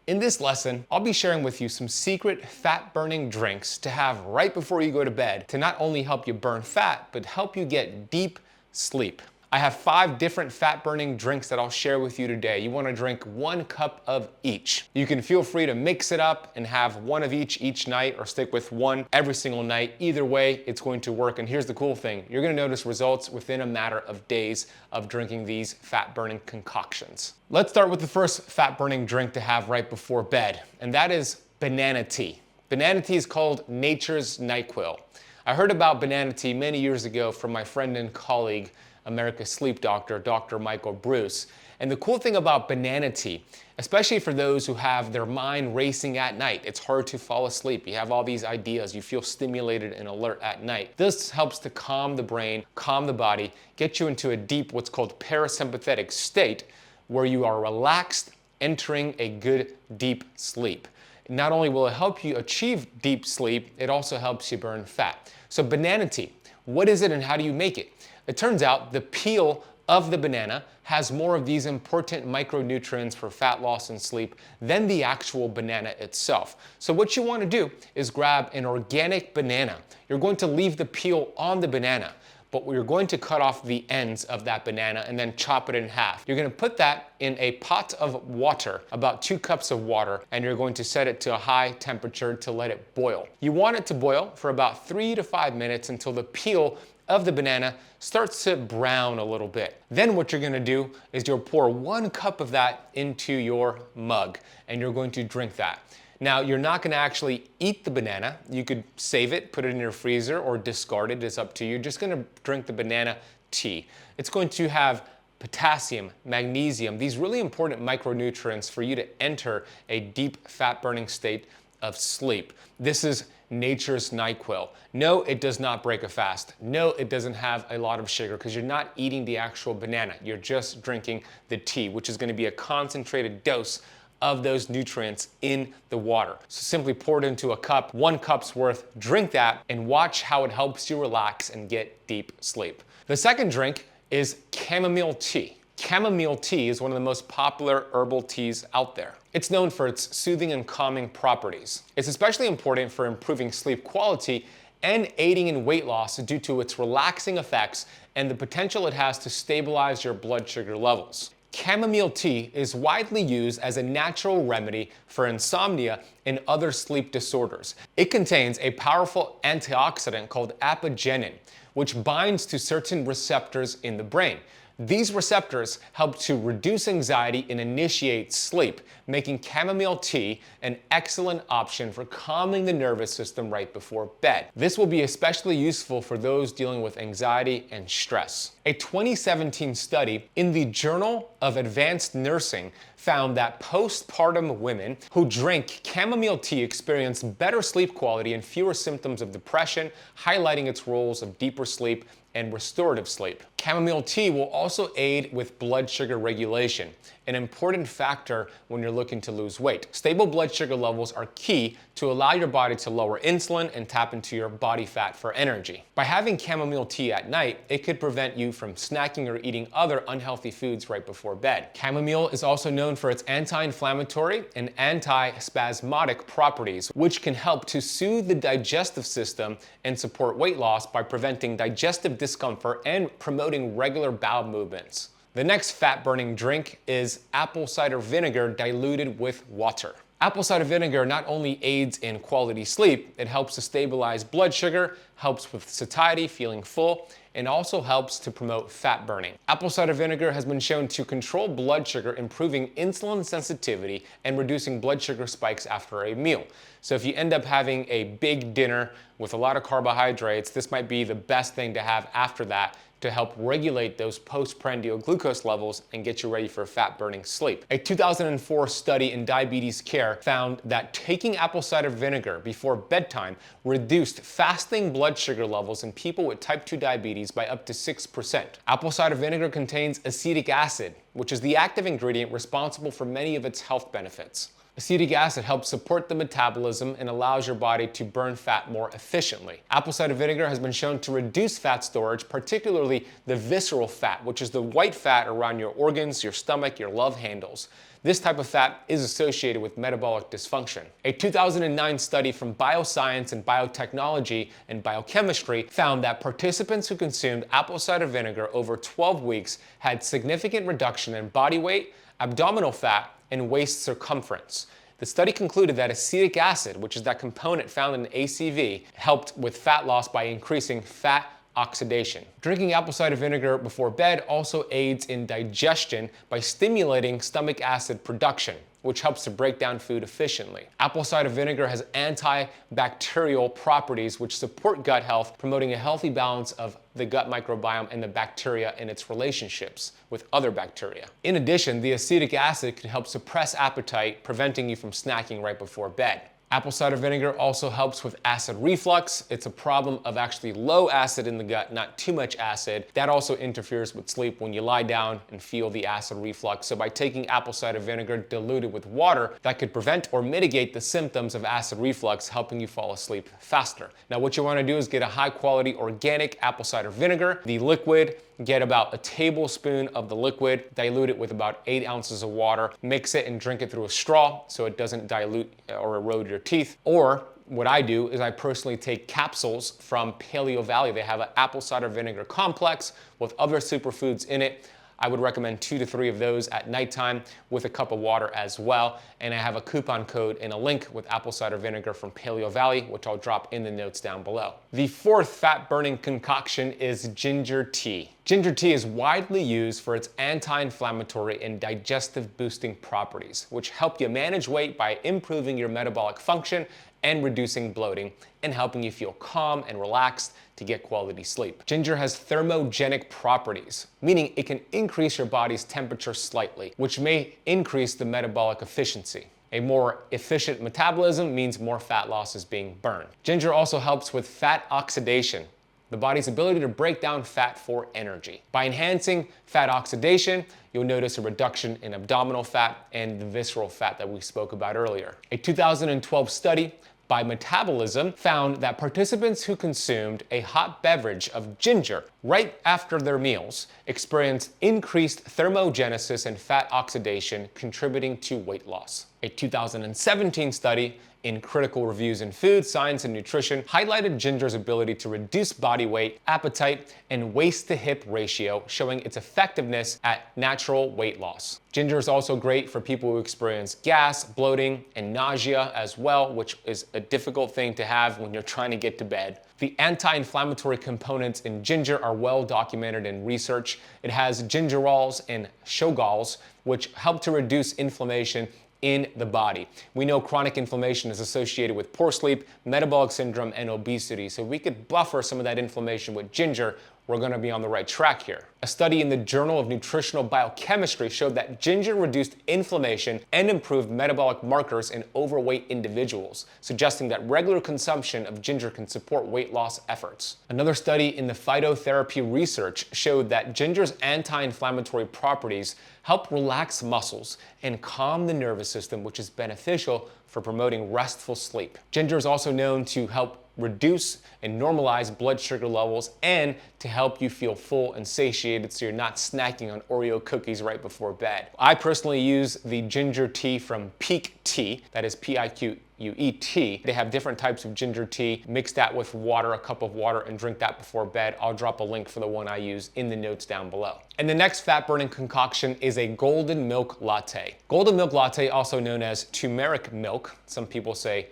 In this lesson, I'll be sharing with you some secret fat-burning drinks to have right before you go to bed to not only help you burn fat, but help you get deep sleep. I have 5 different fat-burning drinks that I'll share with you today. You want to drink 1 cup of each. You can feel free to mix it up and have 1 of each night, or stick with 1 every single night. Either way, it's going to work. And here's the cool thing. You're going to notice results within a matter of days of drinking these fat-burning concoctions. Let's start with the first fat-burning drink to have right before bed, and that is banana tea. Banana tea is called nature's NyQuil. I heard about banana tea many years ago from my friend and colleague, America's sleep doctor, Dr. Michael Bruce. And the cool thing about banana tea, especially for those who have their mind racing at night, it's hard to fall asleep. You have all these ideas, you feel stimulated and alert at night. This helps to calm the brain, calm the body, get you into a deep, what's called parasympathetic state, where you are relaxed, entering a good deep sleep. Not only will it help you achieve deep sleep, it also helps you burn fat. So banana tea, what is it and how do you make it? It turns out the peel of the banana has more of these important micronutrients for fat loss and sleep than the actual banana itself. So what you want to do is grab an organic banana. You're going to leave the peel on the banana, but we're going to cut off the ends of that banana and then chop it in half. You're going to put that in a pot of water, about 2 cups of water, and you're going to set it to a high temperature to let it boil. You want it to boil for about 3 to 5 minutes until the peel of the banana starts to brown a little bit. Then what you're going to do is you'll pour 1 cup of that into your mug, and you're going to drink that. Now, you're not going to actually eat the banana. You could save it, put it in your freezer, or discard it. It's up to you. You're just going to drink the banana tea. It's going to have potassium, magnesium, these really important micronutrients for you to enter a deep fat-burning state of sleep. This is nature's NyQuil. No, it does not break a fast. No, it doesn't have a lot of sugar because you're not eating the actual banana. You're just drinking the tea, which is going to be a concentrated dose of those nutrients in the water. So simply pour it into a cup, 1 cup's worth, drink that, and watch how it helps you relax and get deep sleep. The second drink is chamomile tea. Chamomile tea is one of the most popular herbal teas out there. It's known for its soothing and calming properties. It's especially important for improving sleep quality and aiding in weight loss due to its relaxing effects and the potential it has to stabilize your blood sugar levels. Chamomile tea is widely used as a natural remedy for insomnia and other sleep disorders. It contains a powerful antioxidant called apigenin, which binds to certain receptors in the brain. These receptors help to reduce anxiety and initiate sleep, making chamomile tea an excellent option for calming the nervous system right before bed. This will be especially useful for those dealing with anxiety and stress. A 2017 study in the Journal of Advanced Nursing found that postpartum women who drink chamomile tea experience better sleep quality and fewer symptoms of depression, highlighting its roles of deeper sleep and restorative sleep. Chamomile tea will also aid with blood sugar regulation, an important factor when you're looking to lose weight. Stable blood sugar levels are key to allow your body to lower insulin and tap into your body fat for energy. By having chamomile tea at night, it could prevent you from snacking or eating other unhealthy foods right before bed. Chamomile is also known for its anti-inflammatory and anti-spasmodic properties, which can help to soothe the digestive system and support weight loss by preventing digestive discomfort and promoting regular bowel movements. The next fat-burning drink is apple cider vinegar diluted with water. Apple cider vinegar not only aids in quality sleep, it helps to stabilize blood sugar, helps with satiety, feeling full, and also helps to promote fat burning. Apple cider vinegar has been shown to control blood sugar, improving insulin sensitivity and reducing blood sugar spikes after a meal. So if you end up having a big dinner with a lot of carbohydrates, this might be the best thing to have after that to help regulate those postprandial glucose levels and get you ready for fat-burning sleep. A 2004 study in diabetes care found that taking apple cider vinegar before bedtime reduced fasting blood sugar levels in people with type 2 diabetes by up to 6%. Apple cider vinegar contains acetic acid, which is the active ingredient responsible for many of its health benefits. Acetic acid helps support the metabolism and allows your body to burn fat more efficiently. Apple cider vinegar has been shown to reduce fat storage, particularly the visceral fat, which is the white fat around your organs, your stomach, your love handles. This type of fat is associated with metabolic dysfunction. A 2009 study from bioscience and biotechnology and biochemistry found that participants who consumed apple cider vinegar over 12 weeks had significant reduction in body weight, abdominal fat, and waist circumference. The study concluded that acetic acid, which is that component found in ACV, helped with fat loss by increasing fat oxidation. Drinking apple cider vinegar before bed also aids in digestion by stimulating stomach acid production, which helps to break down food efficiently. Apple cider vinegar has antibacterial properties which support gut health, promoting a healthy balance of the gut microbiome and the bacteria in its relationships with other bacteria. In addition, the acetic acid can help suppress appetite, preventing you from snacking right before bed. Apple cider vinegar also helps with acid reflux. It's a problem of actually low acid in the gut, not too much acid. That also interferes with sleep when you lie down and feel the acid reflux. So by taking apple cider vinegar diluted with water, that could prevent or mitigate the symptoms of acid reflux, helping you fall asleep faster. Now what you want to do is get a high quality organic apple cider vinegar. The liquid, get about a tablespoon of the liquid, dilute it with about 8 ounces of water, mix it and drink it through a straw so it doesn't dilute or erode your teeth. Or what I do is I personally take capsules from PaleoValley. They have an apple cider vinegar complex with other superfoods in it. I would recommend 2 to 3 of those at nighttime with a cup of water as well. And I have a coupon code and a link with apple cider vinegar from PaleoValley, which I'll drop in the notes down below. The fourth fat-burning concoction is ginger tea. Ginger tea is widely used for its anti-inflammatory and digestive boosting properties, which help you manage weight by improving your metabolic function and reducing bloating, and helping you feel calm and relaxed to get quality sleep. Ginger has thermogenic properties, meaning it can increase your body's temperature slightly, which may increase the metabolic efficiency. A more efficient metabolism means more fat loss is being burned. Ginger also helps with fat oxidation, the body's ability to break down fat for energy. By enhancing fat oxidation, you'll notice a reduction in abdominal fat and the visceral fat that we spoke about earlier. A 2012 study by Metabolism found that participants who consumed a hot beverage of ginger right after their meals experienced increased thermogenesis and fat oxidation, contributing to weight loss. A 2017 study in Critical Reviews in Food, Science, and Nutrition highlighted ginger's ability to reduce body weight, appetite, and waist-to-hip ratio, showing its effectiveness at natural weight loss. Ginger is also great for people who experience gas, bloating, and nausea as well, which is a difficult thing to have when you're trying to get to bed. The anti-inflammatory components in ginger are well documented in research. It has gingerols and 𝙎𝙐𝙬𝙎𝘍, which help to reduce inflammation in the body. We know chronic inflammation is associated with poor sleep, metabolic syndrome, and obesity. So if we could buffer some of that inflammation with ginger, we're going to be on the right track here. A study in the Journal of Nutritional Biochemistry showed that ginger reduced inflammation and improved metabolic markers in overweight individuals, suggesting that regular consumption of ginger can support weight loss efforts. Another study in the phytotherapy research showed that ginger's anti-inflammatory properties help relax muscles and calm the nervous system, which is beneficial for promoting restful sleep. Ginger is also known to help reduce and normalize blood sugar levels and to help you feel full and satiated so you're not snacking on Oreo cookies right before bed. I personally use the ginger tea from Peak Tea, that is PIQUET. They have different types of ginger tea. Mix that with water, a cup of water, and drink that before bed. I'll drop a link for the one I use in the notes down below. And the next fat-burning concoction is a golden milk latte. Golden milk latte, also known as turmeric milk. Some people say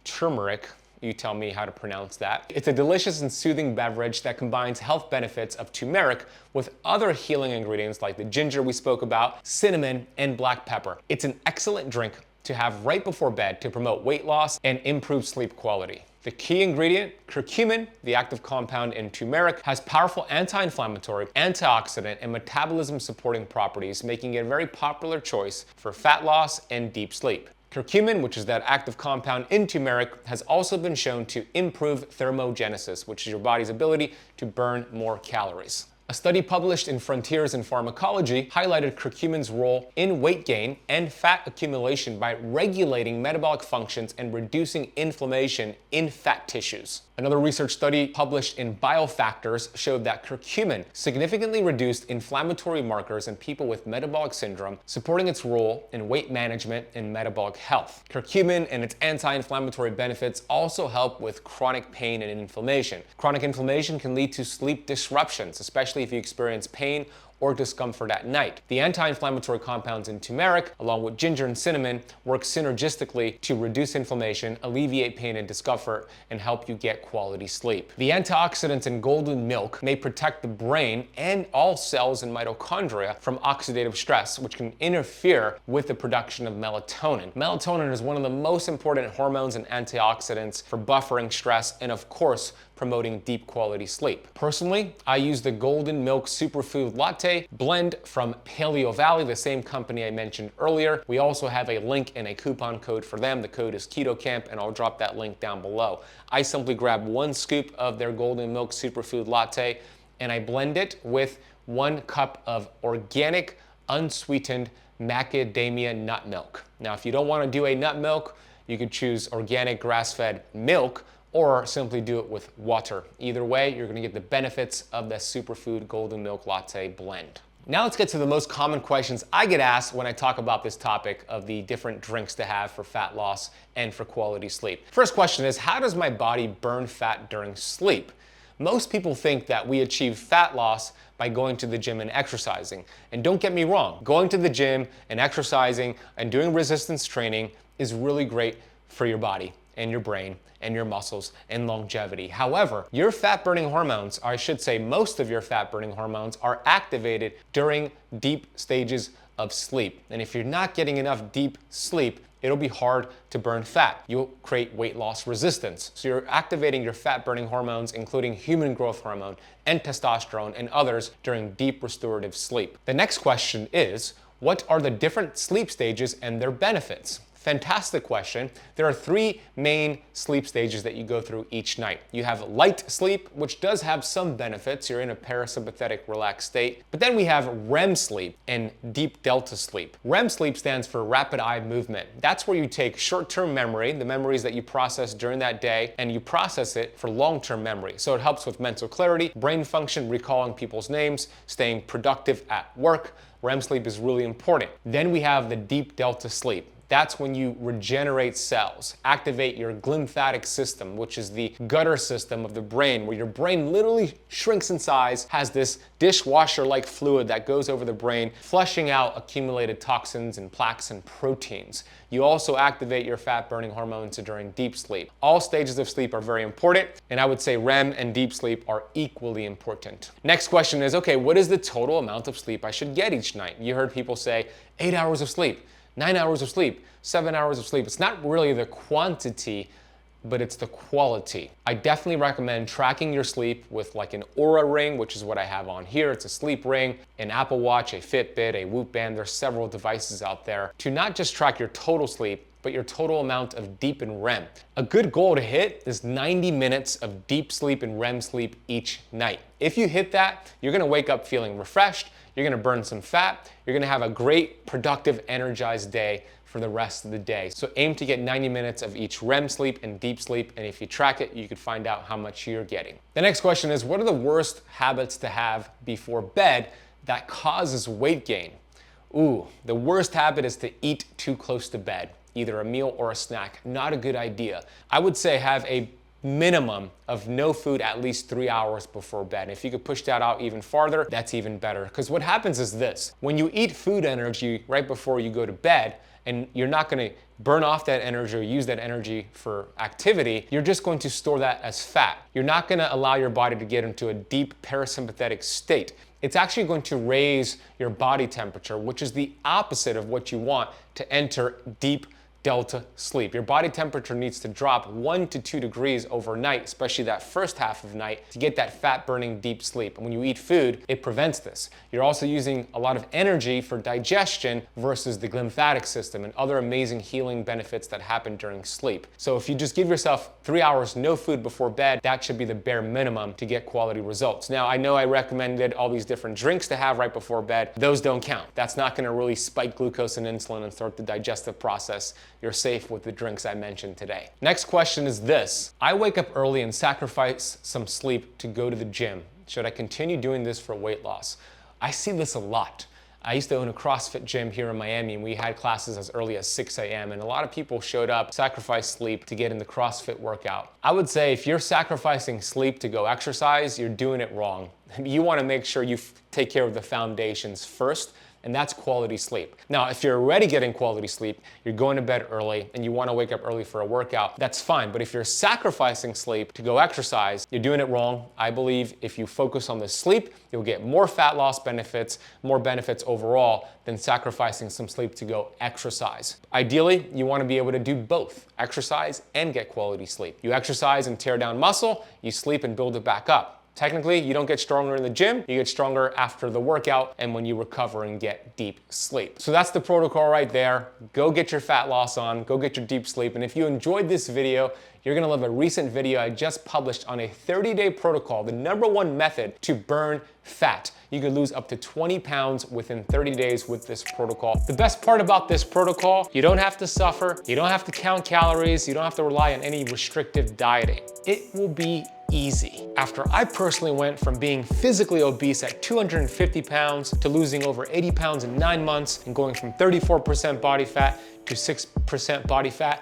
turmeric. You tell me how to pronounce that. It's a delicious and soothing beverage that combines health benefits of turmeric with other healing ingredients like the ginger we spoke about, cinnamon, and black pepper. It's an excellent drink to have right before bed to promote weight loss and improve sleep quality. The key ingredient, curcumin, the active compound in turmeric, has powerful anti-inflammatory, antioxidant, and metabolism-supporting properties, making it a very popular choice for fat loss and deep sleep. Curcumin, which is that active compound in turmeric, has also been shown to improve thermogenesis, which is your body's ability to burn more calories. A study published in Frontiers in Pharmacology highlighted curcumin's role in weight gain and fat accumulation by regulating metabolic functions and reducing inflammation in fat tissues. Another research study published in Biofactors showed that curcumin significantly reduced inflammatory markers in people with metabolic syndrome, supporting its role in weight management and metabolic health. Curcumin and its anti-inflammatory benefits also help with chronic pain and inflammation. Chronic inflammation can lead to sleep disruptions, especially if you experience pain or discomfort at night. The anti-inflammatory compounds in turmeric, along with ginger and cinnamon, work synergistically to reduce inflammation, alleviate pain and discomfort, and help you get quality sleep. The antioxidants in golden milk may protect the brain and all cells in mitochondria from oxidative stress, which can interfere with the production of melatonin. Melatonin is one of the most important hormones and antioxidants for buffering stress and, of course, promoting deep quality sleep. Personally, I use the Golden Milk Superfood Latte blend from PaleoValley, the same company I mentioned earlier. We also have a link and a coupon code for them. The code is 𝙎𝙬𝘽𝙎𝘾, and I'll drop that link down below. I simply grab 1 scoop of their Golden Milk Superfood Latte and I blend it with 1 cup of organic, unsweetened macadamia nut milk. Now, if you don't want to do a nut milk, you could choose organic grass-fed milk, or simply do it with water. Either way, you're gonna get the benefits of the Superfood Golden Milk Latte blend. Now let's get to the most common questions I get asked when I talk about this topic of the different drinks to have for fat loss and for quality sleep. First question is, how does my body burn fat during sleep? Most people think that we achieve fat loss by going to the gym and exercising. And don't get me wrong, going to the gym and exercising and doing resistance training is really great for your body and your brain and your muscles and longevity. However, your fat-burning hormones, or I should say most of your fat-burning hormones, are activated during deep stages of sleep. And if you're not getting enough deep sleep, it'll be hard to burn fat. You'll create weight loss resistance. So you're activating your fat-burning hormones, including human growth hormone and testosterone and others, during deep restorative sleep. The next question is, what are the different sleep stages and their benefits? Fantastic question. There are 3 main sleep stages that you go through each night. You have light sleep, which does have some benefits. You're in a parasympathetic relaxed state. But then we have REM sleep and deep delta sleep. REM sleep stands for rapid eye movement. That's where you take short-term memory, the memories that you process during that day, and you process it for long-term memory. So it helps with mental clarity, brain function, recalling people's names, staying productive at work. REM sleep is really important. Then we have the deep delta sleep. That's when you regenerate cells, activate your glymphatic system, which is the gutter system of the brain, where your brain literally shrinks in size, has this dishwasher-like fluid that goes over the brain, flushing out accumulated toxins and plaques and proteins. You also activate your fat-burning hormones during deep sleep. All stages of sleep are very important, and I would say REM and deep sleep are equally important. Next question is, okay, what is the total amount of sleep I should get each night? You heard people say 8 hours of sleep, 9 hours of sleep, 7 hours of sleep. It's not really the quantity, but it's the quality. I definitely recommend tracking your sleep with like an Oura ring, which is what I have on here. It's a sleep ring, an Apple Watch, a Fitbit, a Whoop band. There's several devices out there to not just track your total sleep, but your total amount of deep and REM. A good goal to hit is 90 minutes of deep sleep and REM sleep each night. If you hit that, you're gonna wake up feeling refreshed, you're gonna burn some fat, you're gonna have a great, productive, energized day for the rest of the day. So aim to get 90 minutes of each REM sleep and deep sleep, and if you track it, you could find out how much you're getting. The next question is, what are the worst habits to have before bed that causes weight gain? Ooh, the worst habit is to eat too close to bed, either a meal or a snack. Not a good idea. I would say have a minimum of no food at least 3 hours before bed. If you could push that out even farther, that's even better. Because what happens is this: when you eat food energy right before you go to bed, and you're not gonna burn off that energy or use that energy for activity, you're just going to store that as fat. You're not gonna allow your body to get into a deep parasympathetic state. It's actually going to raise your body temperature, which is the opposite of what you want to enter deep delta sleep. Your body temperature needs to drop 1 to 2 degrees overnight, especially that first half of the night, to get that fat-burning deep sleep. And when you eat food, it prevents this. You're also using a lot of energy for digestion versus the lymphatic system and other amazing healing benefits that happen during sleep. So if you just give yourself 3 hours no food before bed, that should be the bare minimum to get quality results. Now, I know I recommended all these different drinks to have right before bed. Those don't count. That's not going to really spike glucose and insulin and start the digestive process. You're safe with the drinks I mentioned today. Next question is this. I wake up early and sacrifice some sleep to go to the gym. Should I continue doing this for weight loss? I see this a lot. I used to own a CrossFit gym here in Miami, and we had classes as early as 6 a.m. and a lot of people showed up, sacrificed sleep to get in the CrossFit workout. I would say if you're sacrificing sleep to go exercise, you're doing it wrong. You want to make sure you take care of the foundations first, and that's quality sleep. Now, if you're already getting quality sleep, you're going to bed early, and you want to wake up early for a workout, that's fine. But if you're sacrificing sleep to go exercise, you're doing it wrong. I believe if you focus on the sleep, you'll get more fat loss benefits, more benefits overall than sacrificing some sleep to go exercise. Ideally, you want to be able to do both, exercise and get quality sleep. You exercise and tear down muscle, you sleep and build it back up. Technically, you don't get stronger in the gym, you get stronger after the workout and when you recover and get deep sleep. So that's the protocol right there. Go get your fat loss on, go get your deep sleep. And if you enjoyed this video, you're gonna love a recent video I just published on a 30-day protocol, the #1 method to burn fat. You can lose up to 20 pounds within 30 days with this protocol. The best part about this protocol, you don't have to suffer, you don't have to count calories, you don't have to rely on any restrictive dieting. It will be easy. After I personally went from being physically obese at 250 pounds to losing over 80 pounds in 9 months and going from 34% body fat to 6% body fat,